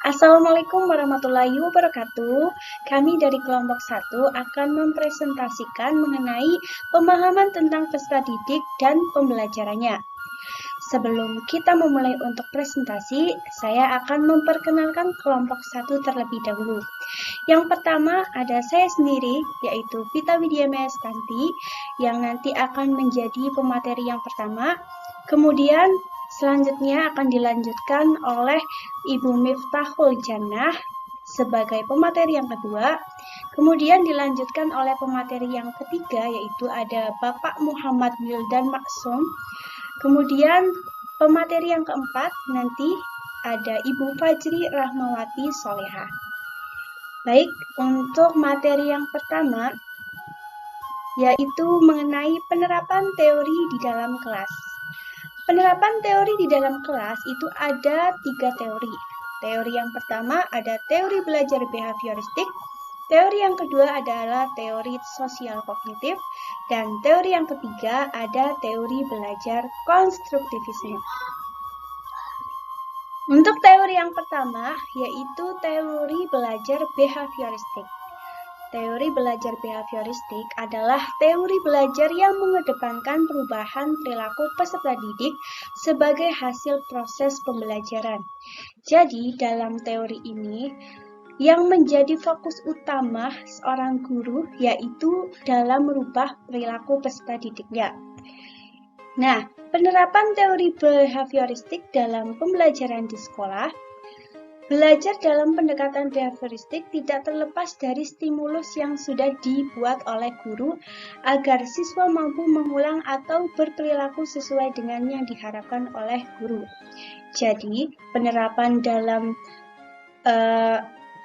Assalamualaikum warahmatullahi wabarakatuh. Kami dari kelompok 1 akan mempresentasikan mengenai pemahaman tentang peserta didik dan pembelajarannya. Sebelum kita memulai untuk presentasi, saya akan memperkenalkan kelompok 1 terlebih dahulu. Yang pertama ada saya sendiri, yaitu Vita Widya Mestanti, yang nanti akan menjadi pemateri yang pertama. Kemudian selanjutnya akan dilanjutkan oleh Ibu Miftahul Jannah sebagai pemateri yang kedua. Kemudian dilanjutkan oleh pemateri yang ketiga, yaitu ada Bapak Muhammad Wildan Maksum. Kemudian pemateri yang keempat nanti ada Ibu Fajri Rahmawati Solehah. Baik, untuk materi yang pertama yaitu mengenai penerapan teori di dalam kelas. Penerapan teori di dalam kelas itu ada 3 teori. Teori yang pertama ada teori belajar behavioristik, teori yang kedua adalah teori sosial kognitif, dan teori yang ketiga ada teori belajar konstruktivisme. Untuk teori yang pertama yaitu teori belajar behavioristik. Teori belajar behavioristik adalah teori belajar yang mengedepankan perubahan perilaku peserta didik sebagai hasil proses pembelajaran. Jadi, dalam teori ini, yang menjadi fokus utama seorang guru yaitu dalam merubah perilaku peserta didiknya. Nah, penerapan teori behavioristik dalam pembelajaran di sekolah. Belajar dalam pendekatan behavioristik tidak terlepas dari stimulus yang sudah dibuat oleh guru agar siswa mampu mengulang atau berperilaku sesuai dengan yang diharapkan oleh guru. Jadi, penerapan dalam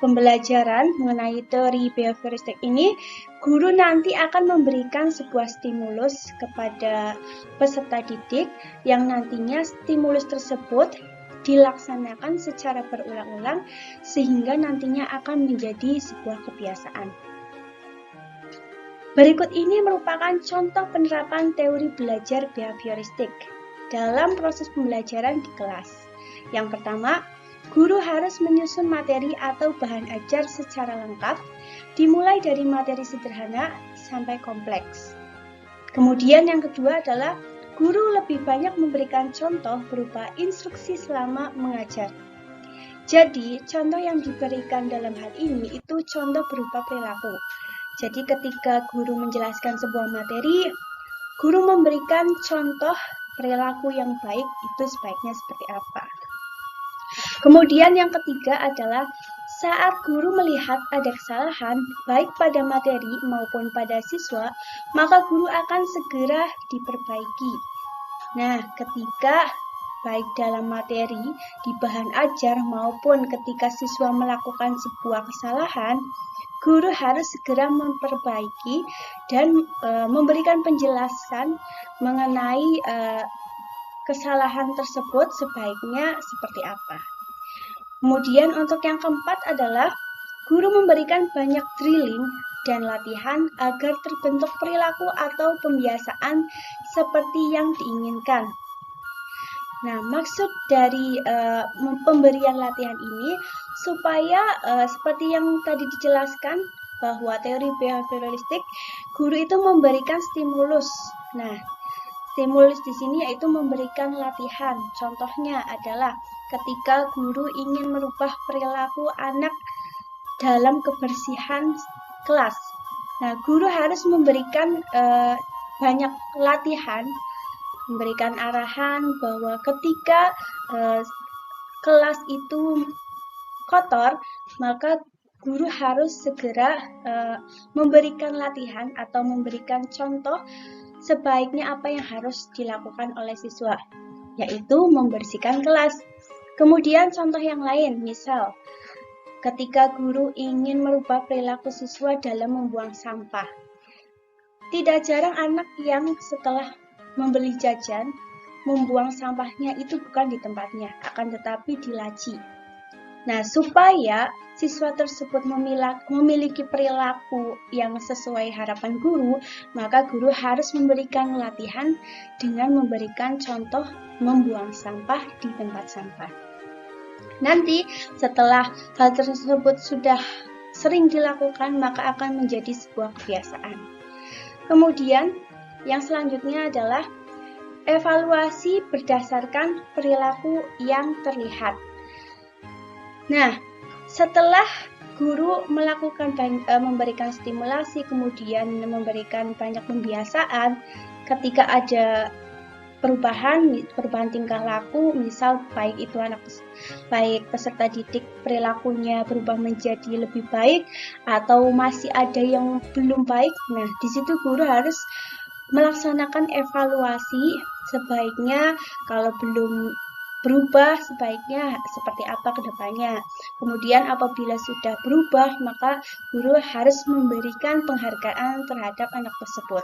pembelajaran mengenai teori behavioristik ini, guru nanti akan memberikan sebuah stimulus kepada peserta didik yang nantinya stimulus tersebut dilaksanakan secara berulang-ulang sehingga nantinya akan menjadi sebuah kebiasaan. Berikut ini merupakan contoh penerapan teori belajar behavioristik dalam proses pembelajaran di kelas. Yang pertama, guru harus menyusun materi atau bahan ajar secara lengkap, dimulai dari materi sederhana sampai kompleks. Kemudian yang kedua adalah guru lebih banyak memberikan contoh berupa instruksi selama mengajar. Jadi, contoh yang diberikan dalam hal ini itu contoh berupa perilaku. Jadi, ketika guru menjelaskan sebuah materi, guru memberikan contoh perilaku yang baik itu sebaiknya seperti apa. Kemudian yang ketiga adalah saat guru melihat ada kesalahan, baik pada materi maupun pada siswa, maka guru akan segera diperbaiki. Nah, ketika baik dalam materi, di bahan ajar maupun ketika siswa melakukan sebuah kesalahan, guru harus segera memperbaiki dan memberikan penjelasan mengenai kesalahan tersebut sebaiknya seperti apa. Kemudian untuk yang keempat adalah guru memberikan banyak drilling dan latihan agar terbentuk perilaku atau pembiasaan seperti yang diinginkan. Nah, maksud dari pemberian latihan ini supaya seperti yang tadi dijelaskan bahwa teori behavioristik, guru itu memberikan stimulus. Nah, stimulus di sini yaitu memberikan latihan. Contohnya adalah ketika guru ingin merubah perilaku anak dalam kebersihan kelas. Nah, guru harus memberikan banyak latihan, memberikan arahan bahwa ketika kelas itu kotor, maka guru harus segera memberikan latihan atau memberikan contoh sebaiknya apa yang harus dilakukan oleh siswa, yaitu membersihkan kelas. Kemudian contoh yang lain, misal ketika guru ingin merubah perilaku siswa dalam membuang sampah. Tidak jarang anak yang setelah membeli jajan, membuang sampahnya itu bukan di tempatnya, akan tetapi di laci. Nah, supaya siswa tersebut memiliki perilaku yang sesuai harapan guru, maka guru harus memberikan latihan dengan memberikan contoh membuang sampah di tempat sampah. Nanti setelah hal tersebut sudah sering dilakukan, maka akan menjadi sebuah kebiasaan. Kemudian yang selanjutnya adalah evaluasi berdasarkan perilaku yang terlihat. Nah, setelah guru memberikan stimulasi, kemudian memberikan banyak pembiasaan, ketika ada perubahan tingkah laku, misal baik peserta didik perilakunya berubah menjadi lebih baik atau masih ada yang belum baik. Nah, di situ guru harus melaksanakan evaluasi, sebaiknya kalau belum berubah sebaiknya seperti apa ke depannya. Kemudian apabila sudah berubah, maka guru harus memberikan penghargaan terhadap anak tersebut.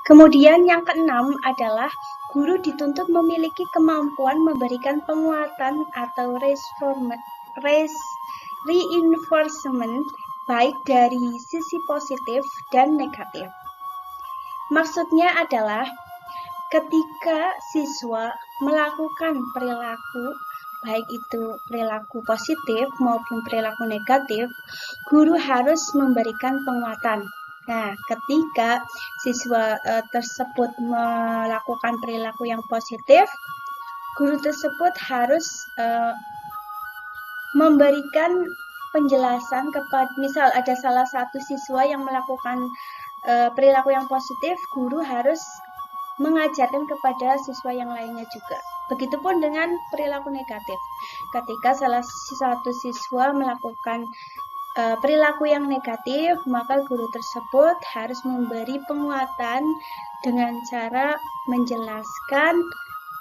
Kemudian yang keenam adalah guru dituntut memiliki kemampuan memberikan penguatan atau reinforcement baik dari sisi positif dan negatif. Maksudnya adalah ketika siswa melakukan perilaku, baik itu perilaku positif maupun perilaku negatif, guru harus memberikan penguatan. Nah, ketika siswa tersebut melakukan perilaku yang positif, guru tersebut harus memberikan penjelasan kepada, misal ada salah satu siswa yang melakukan perilaku yang positif, guru harus mengajarkan kepada siswa yang lainnya juga. Begitupun dengan perilaku negatif. Ketika salah satu siswa melakukan perilaku yang negatif, maka guru tersebut harus memberi penguatan dengan cara menjelaskan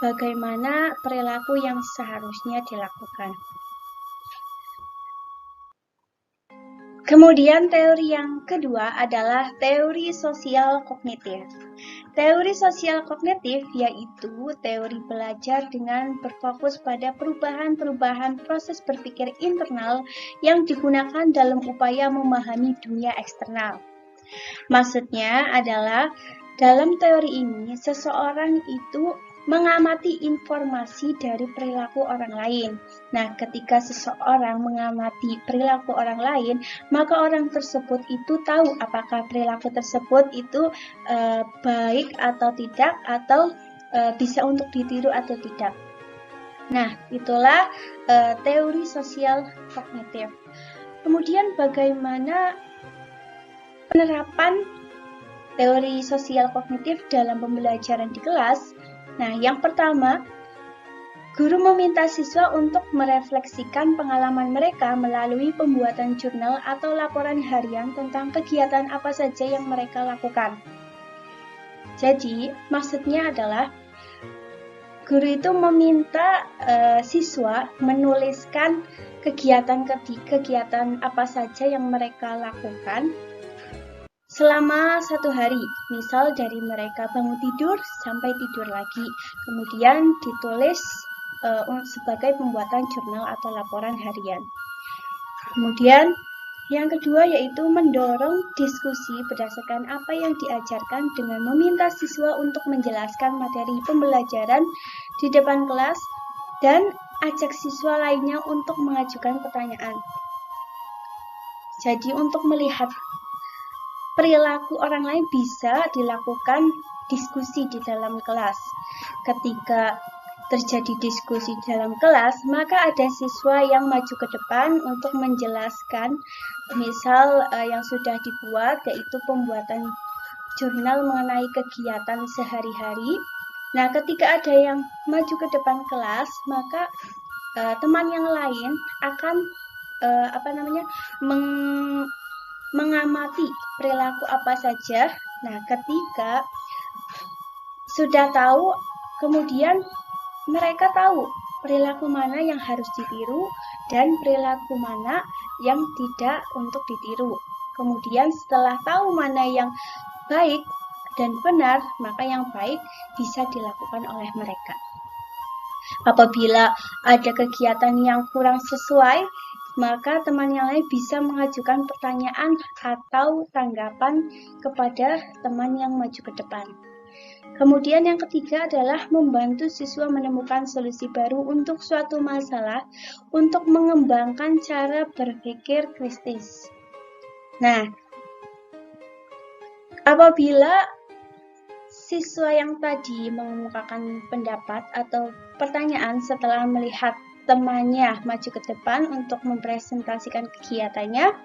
bagaimana perilaku yang seharusnya dilakukan. Kemudian teori yang kedua adalah teori sosial kognitif. Teori sosial kognitif yaitu teori belajar dengan berfokus pada perubahan-perubahan proses berpikir internal yang digunakan dalam upaya memahami dunia eksternal. Maksudnya adalah dalam teori ini seseorang itu mengamati informasi dari perilaku orang lain. Nah, ketika seseorang mengamati perilaku orang lain, maka orang tersebut itu tahu apakah perilaku tersebut itu baik atau tidak, atau bisa untuk ditiru atau tidak. Nah, itulah teori sosial kognitif. Kemudian bagaimana penerapan teori sosial kognitif dalam pembelajaran di kelas? Nah, yang pertama, guru meminta siswa untuk merefleksikan pengalaman mereka melalui pembuatan jurnal atau laporan harian tentang kegiatan apa saja yang mereka lakukan. Jadi, maksudnya adalah guru itu meminta siswa menuliskan kegiatan apa saja yang mereka lakukan selama satu hari, misal dari mereka bangun tidur sampai tidur lagi, kemudian ditulis sebagai pembuatan jurnal atau laporan harian. Kemudian yang kedua yaitu mendorong diskusi berdasarkan apa yang diajarkan dengan meminta siswa untuk menjelaskan materi pembelajaran di depan kelas dan ajak siswa lainnya untuk mengajukan pertanyaan. Jadi untuk melihat perilaku orang lain bisa dilakukan diskusi di dalam kelas. Ketika terjadi diskusi dalam kelas, maka ada siswa yang maju ke depan untuk menjelaskan, misal yang sudah dibuat, yaitu pembuatan jurnal mengenai kegiatan sehari-hari. Nah, ketika ada yang maju ke depan kelas, maka teman yang lain akan mengamati perilaku apa saja. Nah, ketika sudah tahu, kemudian mereka tahu perilaku mana yang harus ditiru dan perilaku mana yang tidak untuk ditiru. Kemudian setelah tahu mana yang baik dan benar, maka yang baik bisa dilakukan oleh mereka. Apabila ada kegiatan yang kurang sesuai, maka teman yang lain bisa mengajukan pertanyaan atau tanggapan kepada teman yang maju ke depan. Kemudian yang ketiga adalah membantu siswa menemukan solusi baru untuk suatu masalah untuk mengembangkan cara berpikir kritis. Nah, apabila siswa yang tadi mengemukakan pendapat atau pertanyaan setelah melihat temannya maju ke depan untuk mempresentasikan kegiatannya,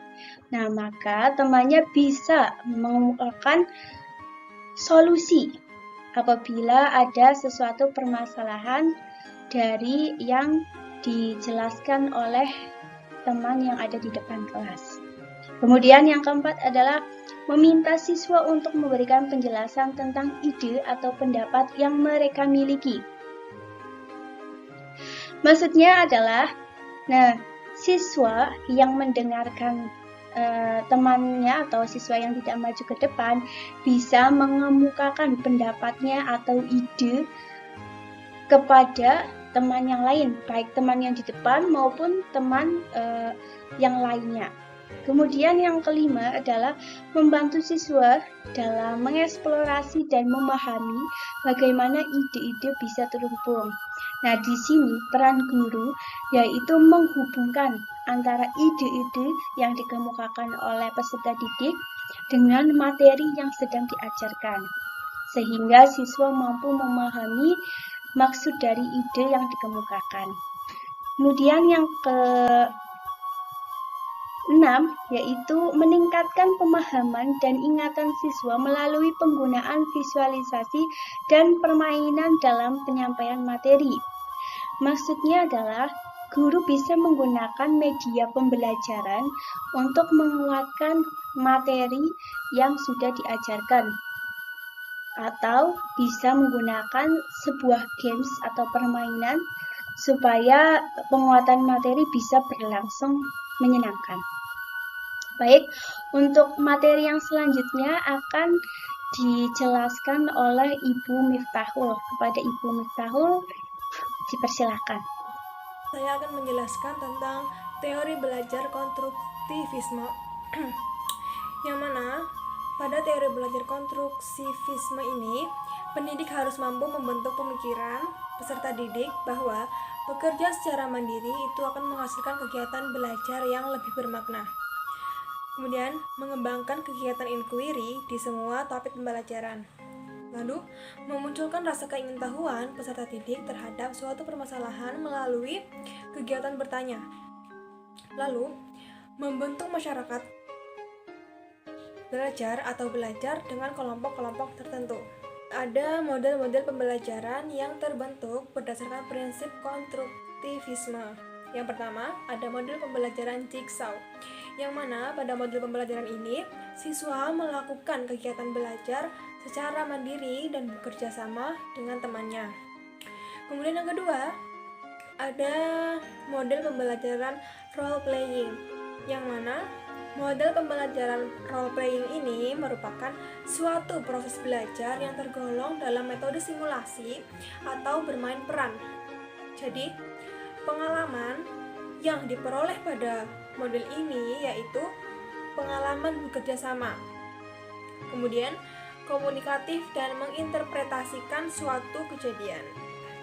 nah maka temannya bisa mengemukakan solusi apabila ada sesuatu permasalahan dari yang dijelaskan oleh teman yang ada di depan kelas. Kemudian yang keempat adalah meminta siswa untuk memberikan penjelasan tentang ide atau pendapat yang mereka miliki. Maksudnya adalah, siswa yang mendengarkan temannya atau siswa yang tidak maju ke depan bisa mengemukakan pendapatnya atau ide kepada teman yang lain, baik teman yang di depan maupun teman yang lainnya. Kemudian yang kelima adalah membantu siswa dalam mengeksplorasi dan memahami bagaimana ide-ide bisa terhubung. Nah, di sini peran guru yaitu menghubungkan antara ide-ide yang dikemukakan oleh peserta didik dengan materi yang sedang diajarkan, sehingga siswa mampu memahami maksud dari ide yang dikemukakan. Kemudian yang ke-6 yaitu meningkatkan pemahaman dan ingatan siswa melalui penggunaan visualisasi dan permainan dalam penyampaian materi. Maksudnya adalah guru bisa menggunakan media pembelajaran untuk menguatkan materi yang sudah diajarkan, atau bisa menggunakan sebuah games atau permainan supaya penguatan materi bisa berlangsung menyenangkan. Baik, untuk materi yang selanjutnya akan dijelaskan oleh Ibu Miftahul. Kepada Ibu Miftahul, dipersilakan. Saya akan menjelaskan tentang teori belajar konstruktivisme, yang mana pada teori belajar konstruktivisme ini, pendidik harus mampu membentuk pemikiran peserta didik bahwa bekerja secara mandiri itu akan menghasilkan kegiatan belajar yang lebih bermakna. Kemudian, mengembangkan kegiatan inquiry di semua topik pembelajaran. Lalu, memunculkan rasa keingintahuan peserta didik terhadap suatu permasalahan melalui kegiatan bertanya. Lalu, membentuk masyarakat belajar atau belajar dengan kelompok-kelompok tertentu. Ada model-model pembelajaran yang terbentuk berdasarkan prinsip konstruktivisme. Yang pertama, ada model pembelajaran jigsaw, yang mana pada model pembelajaran ini, siswa melakukan kegiatan belajar secara mandiri dan bekerja sama dengan temannya. Kemudian yang kedua, ada model pembelajaran role playing, yang mana model pembelajaran role playing ini merupakan suatu proses belajar yang tergolong dalam metode simulasi atau bermain peran. Jadi, pengalaman yang diperoleh pada model ini yaitu pengalaman bekerja sama. Kemudian, komunikatif dan menginterpretasikan suatu kejadian.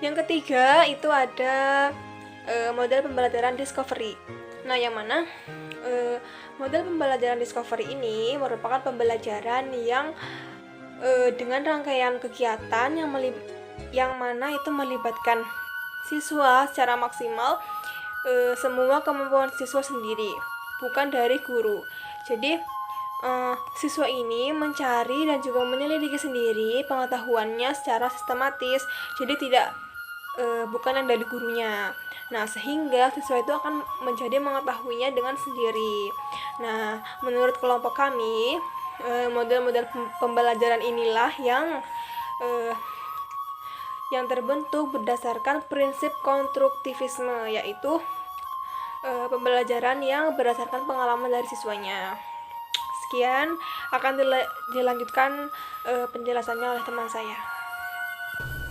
Yang ketiga itu ada model pembelajaran discovery. Nah, yang mana model pembelajaran discovery ini merupakan pembelajaran yang dengan rangkaian kegiatan yang mana itu melibatkan siswa secara maksimal, semua kemampuan siswa sendiri, bukan dari guru. Jadi siswa ini mencari dan juga menyelidiki sendiri pengetahuannya secara sistematis, jadi tidak bukan yang dari gurunya. Nah, sehingga siswa itu akan menjadi mengetahuinya dengan sendiri. Nah, menurut kelompok kami, model-model pembelajaran inilah yang terbentuk berdasarkan prinsip konstruktivisme, yaitu pembelajaran yang berdasarkan pengalaman dari siswanya. Sekian, akan dilanjutkan penjelasannya oleh teman saya.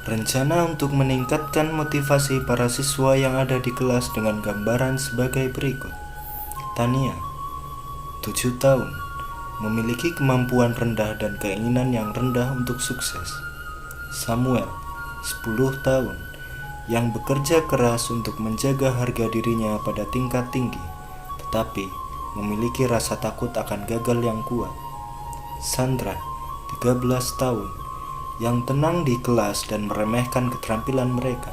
Rencana untuk meningkatkan motivasi para siswa yang ada di kelas dengan gambaran sebagai berikut. Tania, 7 tahun, memiliki kemampuan rendah dan keinginan yang rendah untuk sukses. Samuel, 10 tahun, yang bekerja keras untuk menjaga harga dirinya pada tingkat tinggi, tetapi memiliki rasa takut akan gagal yang kuat. Sandra, 13 tahun, yang tenang di kelas dan meremehkan keterampilan mereka.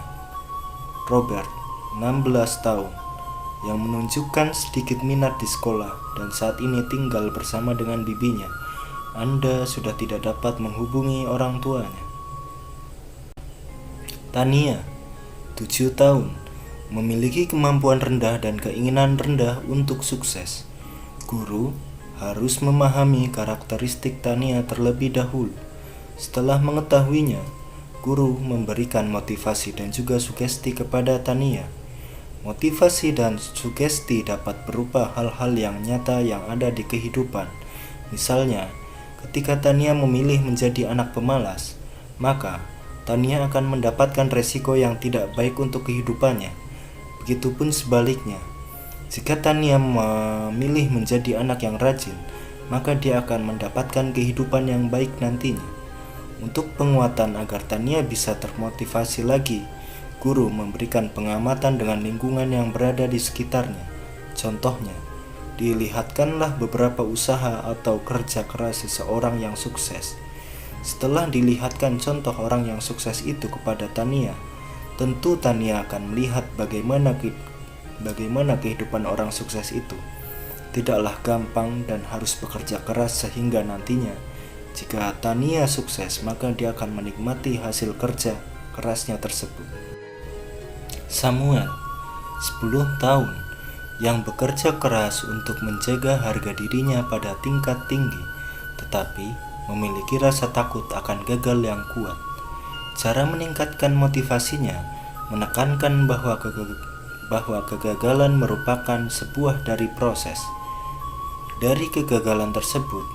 Robert, 16 tahun, yang menunjukkan sedikit minat di sekolah dan saat ini tinggal bersama dengan bibinya. Anda sudah tidak dapat menghubungi orang tuanya. Tania, 7 tahun, memiliki kemampuan rendah dan keinginan rendah untuk sukses. Guru harus memahami karakteristik Tania terlebih dahulu. Setelah mengetahuinya, guru memberikan motivasi dan juga sugesti kepada Tania. Motivasi dan sugesti dapat berupa hal-hal yang nyata yang ada di kehidupan. Misalnya, ketika Tania memilih menjadi anak pemalas, maka Tania akan mendapatkan resiko yang tidak baik untuk kehidupannya. Begitupun sebaliknya, jika Tania memilih menjadi anak yang rajin, maka dia akan mendapatkan kehidupan yang baik nantinya. Untuk penguatan agar Tania bisa termotivasi lagi, guru memberikan pengamatan dengan lingkungan yang berada di sekitarnya. Contohnya, dilihatkanlah beberapa usaha atau kerja keras seseorang yang sukses. Setelah dilihatkan contoh orang yang sukses itu kepada Tania, tentu Tania akan melihat bagaimana kehidupan orang sukses itu. Tidaklah gampang dan harus bekerja keras sehingga nantinya, jika Tania sukses, maka dia akan menikmati hasil kerja kerasnya tersebut. Samuel, 10 tahun, yang bekerja keras untuk menjaga harga dirinya pada tingkat tinggi, tetapi memiliki rasa takut akan gagal yang kuat. Cara meningkatkan motivasinya menekankan bahwa kegagalan merupakan sebuah dari proses. Dari kegagalan tersebut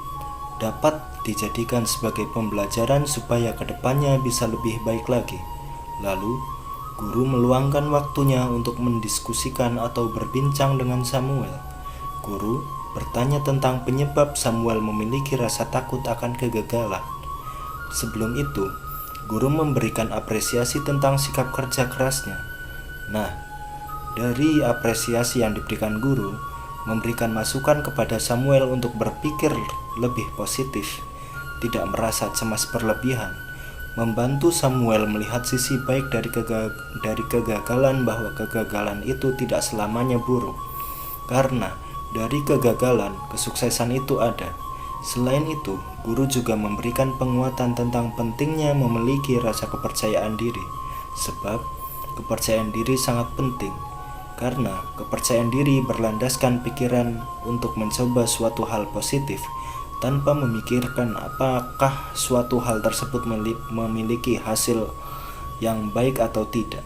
dapat dijadikan sebagai pembelajaran supaya kedepannya bisa lebih baik lagi. Lalu, guru meluangkan waktunya untuk mendiskusikan atau berbincang dengan Samuel. Guru bertanya tentang penyebab Samuel memiliki rasa takut akan kegagalan. Sebelum itu, guru memberikan apresiasi tentang sikap kerja kerasnya. Nah, dari apresiasi yang diberikan guru, memberikan masukan kepada Samuel untuk berpikir lebih positif, tidak merasa cemas berlebihan, membantu Samuel melihat sisi baik dari kegagalan, bahwa kegagalan itu tidak selamanya buruk, karena dari kegagalan kesuksesan itu ada. Selain itu, guru juga memberikan penguatan tentang pentingnya memiliki rasa kepercayaan diri, sebab kepercayaan diri sangat penting, karena kepercayaan diri berlandaskan pikiran untuk mencoba suatu hal positif tanpa memikirkan apakah suatu hal tersebut memiliki hasil yang baik atau tidak.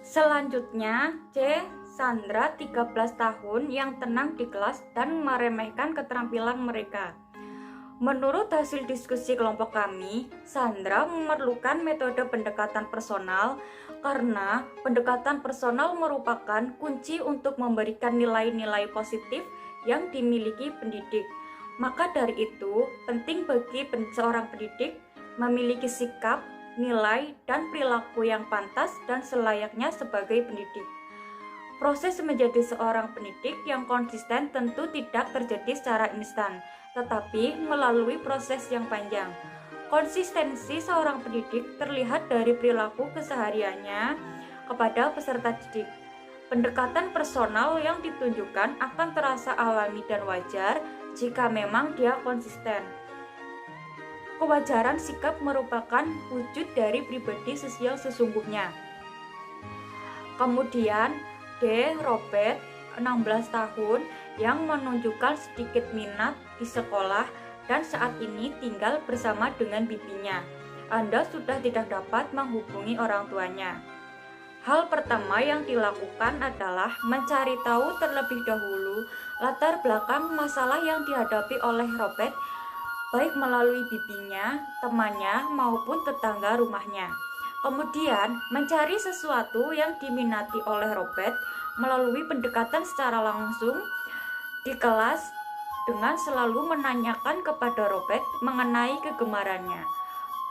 Selanjutnya, C. Sandra, 13 tahun, yang tenang di kelas dan meremehkan keterampilan mereka. Menurut hasil diskusi kelompok kami, Sandra memerlukan metode pendekatan personal karena pendekatan personal merupakan kunci untuk memberikan nilai-nilai positif yang dimiliki pendidik. Maka dari itu, penting bagi seorang pendidik memiliki sikap, nilai, dan perilaku yang pantas dan selayaknya sebagai pendidik. Proses menjadi seorang pendidik yang konsisten tentu tidak terjadi secara instan, tetapi melalui proses yang panjang. Konsistensi seorang pendidik terlihat dari perilaku kesehariannya kepada peserta didik. Pendekatan personal yang ditunjukkan akan terasa alami dan wajar jika memang dia konsisten. Kewajaran sikap merupakan wujud dari pribadi sosial sesungguhnya. Kemudian, D. Robert, 16 tahun, yang menunjukkan sedikit minat di sekolah dan saat ini tinggal bersama dengan bibinya. Anda sudah tidak dapat menghubungi orang tuanya. Hal pertama yang dilakukan adalah mencari tahu terlebih dahulu latar belakang masalah yang dihadapi oleh Robert, baik melalui bibinya, temannya, maupun tetangga rumahnya. Kemudian, mencari sesuatu yang diminati oleh Robert melalui pendekatan secara langsung di kelas dengan selalu menanyakan kepada Robert mengenai kegemarannya.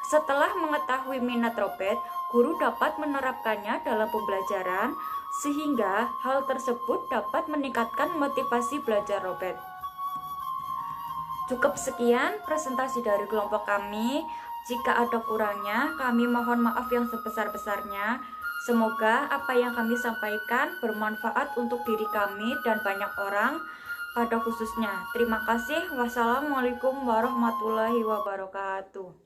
Setelah mengetahui minat Robert, guru dapat menerapkannya dalam pembelajaran sehingga hal tersebut dapat meningkatkan motivasi belajar Robert. Cukup sekian presentasi dari kelompok kami. Jika ada kurangnya, kami mohon maaf yang sebesar-besarnya. Semoga apa yang kami sampaikan bermanfaat untuk diri kami dan banyak orang pada khususnya. Terima kasih. Wassalamualaikum warahmatullahi wabarakatuh.